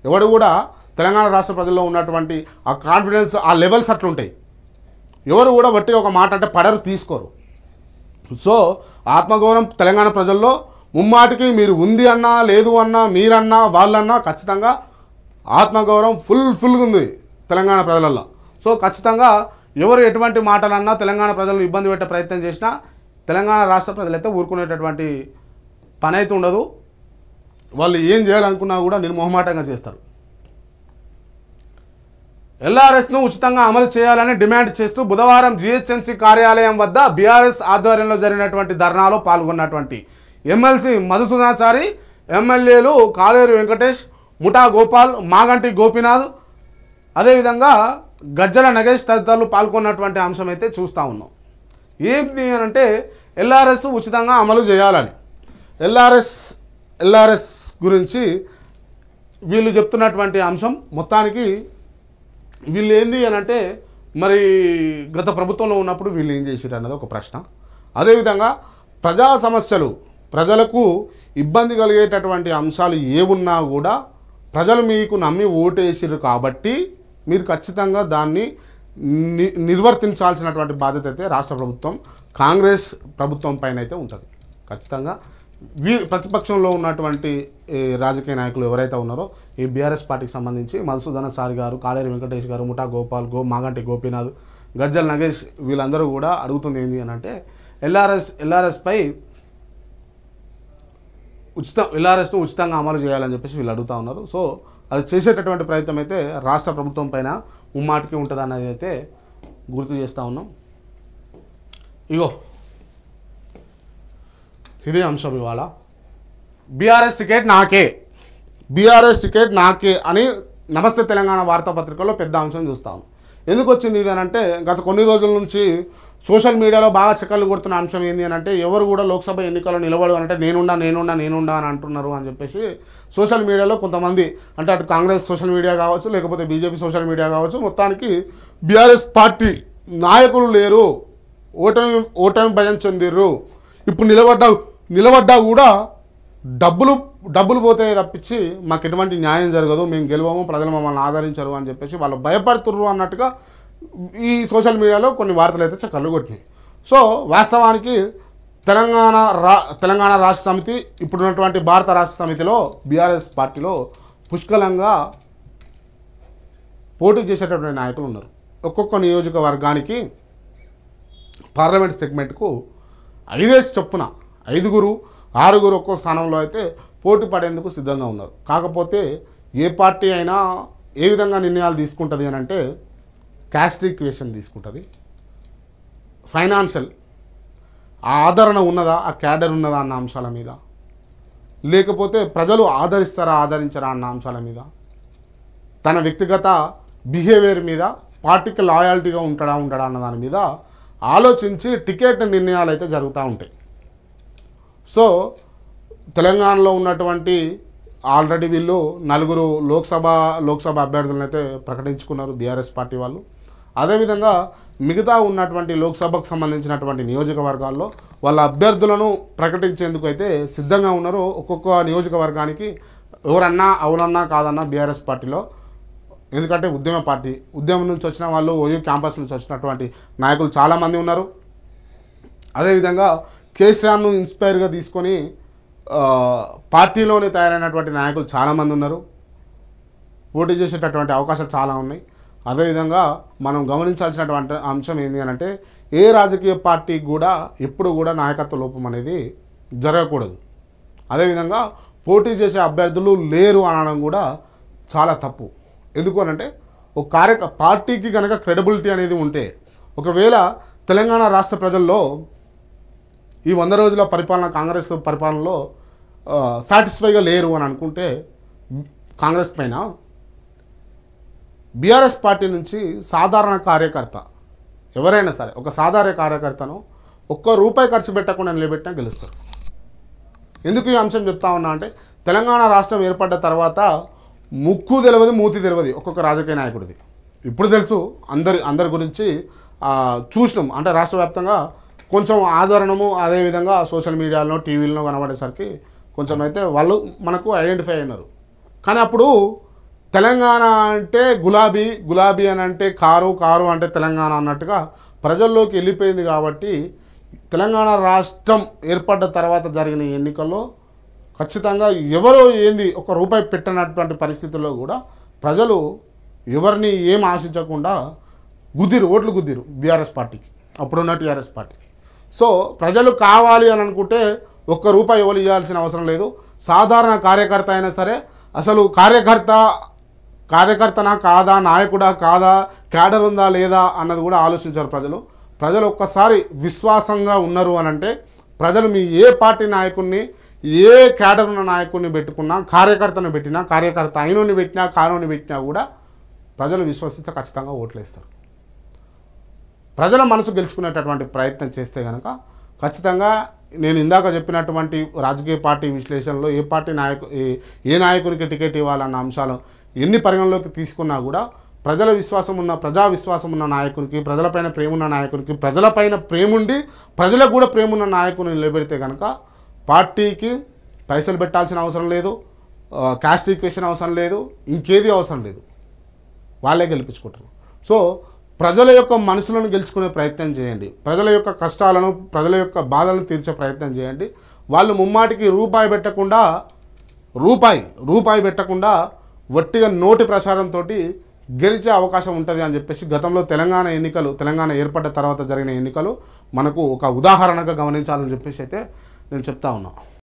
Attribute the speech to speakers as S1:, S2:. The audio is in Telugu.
S1: ఎవడు కూడా తెలంగాణ రాష్ట్ర ప్రజల్లో ఉన్నటువంటి ఆ కాన్ఫిడెన్స్ ఆ లెవెల్స్ అట్లుంటాయి. ఎవరు కూడా బట్టి ఒక మాట అంటే పడరు తీసుకోరు. సో ఆత్మగౌరవం తెలంగాణ ప్రజల్లో ముమ్మాటికి మీరు ఉంది అన్నా లేదు అన్నా మీరన్నా వాళ్ళన్నా ఖచ్చితంగా ఆత్మగౌరవం ఫుల్గా ఉంది తెలంగాణ ప్రజలలో. సో ఖచ్చితంగా ఎవరు ఎటువంటి మాటలన్నా తెలంగాణ ప్రజలను ఇబ్బంది పెట్టే ప్రయత్నం చేసినా తెలంగాణ రాష్ట్ర ప్రజలైతే ఊరుకునేటటువంటి పని అయితే ఉండదు. వాళ్ళు ఏం చేయాలనుకున్నా కూడా నిర్మోహమాటంగా చేస్తారు. ఎల్ఆర్ఎస్ను ఉచితంగా అమలు చేయాలని డిమాండ్ చేస్తూ బుధవారం జిహెచ్ఎంసీ కార్యాలయం వద్ద బీఆర్ఎస్ ఆధ్వర్యంలో జరిగినటువంటి ధర్నాలో పాల్గొన్నటువంటి ఎమ్మెల్సీ మధుసూదనాచారి, ఎమ్మెల్యేలు కాలేరు వెంకటేష్, ముఠా గోపాల్, మాగంటి గోపీనాథ్, అదేవిధంగా గజ్జల నగేష్ తదితరులు పాల్గొన్నటువంటి అంశం అయితే చూస్తూ ఉన్నాం. ఏంటి అని అంటే ఎల్ఆర్ఎస్ ఉచితంగా అమలు చేయాలని ఎల్ఆర్ఎస్ గురించి వీళ్ళు చెప్తున్నటువంటి అంశం మొత్తానికి వీళ్ళు ఏంది అని అంటే మరి గత ప్రభుత్వంలో ఉన్నప్పుడు వీళ్ళు ఏం చేసిరు అన్నది ఒక ప్రశ్న. అదేవిధంగా ప్రజా సమస్యలు ప్రజలకు ఇబ్బంది కలిగేటటువంటి అంశాలు ఏమున్నా కూడా ప్రజలు మీకు నమ్మి ఓటేసిరు కాబట్టి మీరు ఖచ్చితంగా దాన్ని నిర్వర్తించాల్సినటువంటి బాధ్యత అయితే రాష్ట్ర ప్రభుత్వం కాంగ్రెస్ ప్రభుత్వం పైన అయితే ఉంటుంది. ఖచ్చితంగా ప్రతిపక్షంలో ఉన్నటువంటి రాజకీయ నాయకులు ఎవరైతే ఉన్నారో ఈ బీఆర్ఎస్ పార్టీకి సంబంధించి మధుసూదనాచారి గారు, కాలేరు వెంకటేష్ గారు, ముఠా గోపాల్, మాగంటి గోపీనాథ్, గజ్జల నగేష్ వీళ్ళందరూ కూడా అడుగుతుంది ఏంటి అని అంటే ఎల్ఆర్ఎస్పై ఎల్ఆర్ఎస్ను ఉచితంగా అమలు చేయాలని చెప్పేసి వీళ్ళు అడుగుతూ ఉన్నారు. సో అది చేసేటటువంటి ప్రయత్నం అయితే రాష్ట్ర ప్రభుత్వం పైన ముమ్మాటికి ఉంటుంది అనేది అయితే గుర్తు చేస్తూ ఉన్నాం. ఇగో ఇదే అంశం ఇవాళ. బీఆర్ఎస్ టికెట్ నాకే అని నమస్తే తెలంగాణ వార్తాపత్రికలో పెద్ద అంశం చూస్తాము. ఎందుకు వచ్చింది ఇది అని అంటే గత కొన్ని రోజుల నుంచి సోషల్ మీడియాలో బాగా చక్కర్లు కొడుతున్న అంశం ఏంది అని అంటే ఎవరు కూడా లోక్సభ ఎన్నికల్లో నిలబడు అంటే నేనుండా అని అంటున్నారు అని చెప్పేసి సోషల్ మీడియాలో కొంతమంది అంటే అటు కాంగ్రెస్ సోషల్ మీడియా కావచ్చు, లేకపోతే బీజేపీ సోషల్ మీడియా కావచ్చు, మొత్తానికి బీఆర్ఎస్ పార్టీ నాయకులు లేరు, ఓటమి భయం చెందిర్రు, ఇప్పుడు నిలబడ్డా కూడా డబ్బులు పోతే తప్పించి మాకు ఎటువంటి న్యాయం జరగదు, మేము గెలవము, ప్రజలు మమ్మల్ని ఆదరించరు అని చెప్పేసి వాళ్ళు భయపడుతుర్రు అన్నట్టుగా ఈ సోషల్ మీడియాలో కొన్ని వార్తలు అయితే చక్కర్లు కొట్టినాయి. సో వాస్తవానికి తెలంగాణ రాష్ట్ర సమితి ఇప్పుడున్నటువంటి భారత రాష్ట్ర సమితిలో బీఆర్ఎస్ పార్టీలో పుష్కలంగా పోటీ చేసేటటువంటి నాయకులు ఉన్నారు. ఒక్కొక్క నియోజకవర్గానికి పార్లమెంట్ సెగ్మెంట్కు 5 చొప్పున 5-6 ఒక్కో స్థానంలో అయితే పోటీ పడేందుకు సిద్ధంగా ఉన్నారు. కాకపోతే ఏ పార్టీ అయినా ఏ విధంగా నిర్ణయాలు తీసుకుంటుంది అని అంటే క్యాస్ట్ ఈక్వేషన్ తీసుకుంటుంది, ఫైనాన్షియల్ ఆదరణ ఉన్నదా, ఆ క్యాడర్ ఉన్నదా అన్న అంశాల మీద, లేకపోతే ప్రజలు ఆదరించరా అన్న అంశాల మీద, తన వ్యక్తిగత బిహేవియర్ మీద, పార్టీకి లాయాలిటీగా ఉండడా అన్న దాని మీద ఆలోచించి టికెట్ నిర్ణయాలు అయితే జరుగుతూ ఉంటాయి. సో తెలంగాణలో ఉన్నటువంటి ఆల్రెడీ వీళ్ళు 4 లోక్సభ అభ్యర్థులను అయితే ప్రకటించుకున్నారు బీఆర్ఎస్ పార్టీ వాళ్ళు. అదేవిధంగా మిగతా ఉన్నటువంటి లోక్సభకు సంబంధించినటువంటి నియోజకవర్గాల్లో వాళ్ళ అభ్యర్థులను ప్రకటించేందుకు అయితే సిద్ధంగా ఉన్నారు. ఒక్కొక్క నియోజకవర్గానికి ఎవరన్నా అవునన్నా కాదన్నా బీఆర్ఎస్ పార్టీలో, ఎందుకంటే ఉద్యమం నుంచి వచ్చిన వాళ్ళు, ఓయూ క్యాంపస్ నుంచి వచ్చినటువంటి నాయకులు చాలామంది ఉన్నారు. అదేవిధంగా కేసీఆర్ను ఇన్స్పైర్గా తీసుకొని పార్టీలోనే తయారైనటువంటి నాయకులు చాలామంది ఉన్నారు. పోటీ చేసేటటువంటి అవకాశాలు చాలా ఉన్నాయి. అదేవిధంగా మనం గమనించాల్సినటువంటి అంశం ఏంటి అని అంటే ఏ రాజకీయ పార్టీకి కూడా ఎప్పుడు కూడా నాయకత్వ లోపం అనేది జరగకూడదు. అదేవిధంగా పోటీ చేసే అభ్యర్థులు లేరు అనడం కూడా చాలా తప్పు. ఎందుకు అనంటే ఒక పార్టీకి కనుక క్రెడిబిలిటీ అనేది ఉంటే, ఒకవేళ తెలంగాణ రాష్ట్ర ప్రజల్లో ఈ 100 రోజుల పరిపాలన కాంగ్రెస్ పరిపాలనలో సాటిస్ఫైగా లేరు అని అనుకుంటే కాంగ్రెస్ పైన బీఆర్ఎస్ పార్టీ నుంచి సాధారణ కార్యకర్త ఎవరైనా సరే ఒక సాధారణ కార్యకర్తను ₹1 ఖర్చు పెట్టకుండా నిలబెట్టినా గెలుస్తారు. ఎందుకు ఈ అంశం చెప్తా ఉన్నా అంటే తెలంగాణ రాష్ట్రం ఏర్పడ్డ తర్వాత ముక్కు తెలియదు, మూతి తెలియదు ఒక్కొక్క రాజకీయ నాయకుడిది. ఇప్పుడు తెలుసు, అందరి గురించి చూసినాం. అంటే రాష్ట్ర వ్యాప్తంగా కొంచెం ఆదరణము, అదేవిధంగా సోషల్ మీడియాలో టీవీలో కనబడేసరికి కొంచెం అయితే వాళ్ళు మనకు ఐడెంటిఫై అయినారు. కానీ అప్పుడు తెలంగాణ అంటే గులాబీ, గులాబీ అని అంటే కారు, కారు అంటే తెలంగాణ అన్నట్టుగా ప్రజల్లోకి వెళ్ళిపోయింది. కాబట్టి తెలంగాణ రాష్ట్రం ఏర్పడ్డ తర్వాత జరిగిన ఎన్నికల్లో ఖచ్చితంగా ఎవరో ఏంది ఒక రూపాయి పెట్టనటువంటి పరిస్థితుల్లో కూడా ప్రజలు ఎవరిని ఏం ఆశించకుండా ఓట్లు గుద్దిరు బీఆర్ఎస్ పార్టీకి, అప్పుడున్న టీఆర్ఎస్ పార్టీకి. సో ప్రజలు కావాలి అని అనుకుంటే ఒక్క రూపాయి ఎవరు ఇవ్వాల్సిన అవసరం లేదు. సాధారణ కార్యకర్త అయినా సరే, అసలు కార్యకర్తనా కాదా, నాయకుడా కాదా, క్యాడర్ ఉందా లేదా అన్నది కూడా ఆలోచించారు ప్రజలు ఒక్కసారి విశ్వాసంగా ఉన్నారు అని అంటే ప్రజలు మీ ఏ పార్టీ నాయకుడిని, ఏ క్యాడర్ ఉన్న నాయకుడిని పెట్టుకున్నా, కార్యకర్తను పెట్టినా, కార్యకర్త అయినోని పెట్టినా, కానోని పెట్టినా కూడా ప్రజలు విశ్వసిస్తే ఖచ్చితంగా ఓట్లేస్తారు. ప్రజల మనసు గెలుచుకునేటటువంటి ప్రయత్నం చేస్తే కనుక ఖచ్చితంగా నేను ఇందాక చెప్పినటువంటి రాజకీయ పార్టీ విశ్లేషణలో ఏ నాయకునికి టికెట్ ఇవ్వాలన్న అంశాలు ఎన్ని పరిగణలోకి తీసుకున్నా కూడా ప్రజా విశ్వాసం ఉన్న నాయకునికి, ప్రజలపైన ప్రేమ ఉన్న నాయకునికి, ప్రజలపైన ప్రేముండి ప్రజలకు కూడా ప్రేమ ఉన్న నాయకుని నిలబెడితే కనుక పార్టీకి పైసలు పెట్టాల్సిన అవసరం లేదు, క్యాస్ట్ ఈక్వేషన్ అవసరం లేదు, ఇంకేది అవసరం లేదు, వాళ్ళే గెలిపించుకుంటారు. సో ప్రజల యొక్క మనసులను గెలుచుకునే ప్రయత్నం చేయండి. ప్రజల యొక్క కష్టాలను, ప్రజల యొక్క బాధలను తీర్చే ప్రయత్నం చేయండి. వాళ్ళు ముమ్మాటికి రూపాయి పెట్టకుండా వట్టిగా నోటి ప్రచారంతో గెలిచే అవకాశం ఉంటుంది అని చెప్పేసి గతంలో తెలంగాణ ఏర్పడ్డ తర్వాత జరిగిన ఎన్నికలు మనకు ఒక ఉదాహరణగా గమనించాలని చెప్పేసి అయితే నేను చెప్తా ఉన్నా.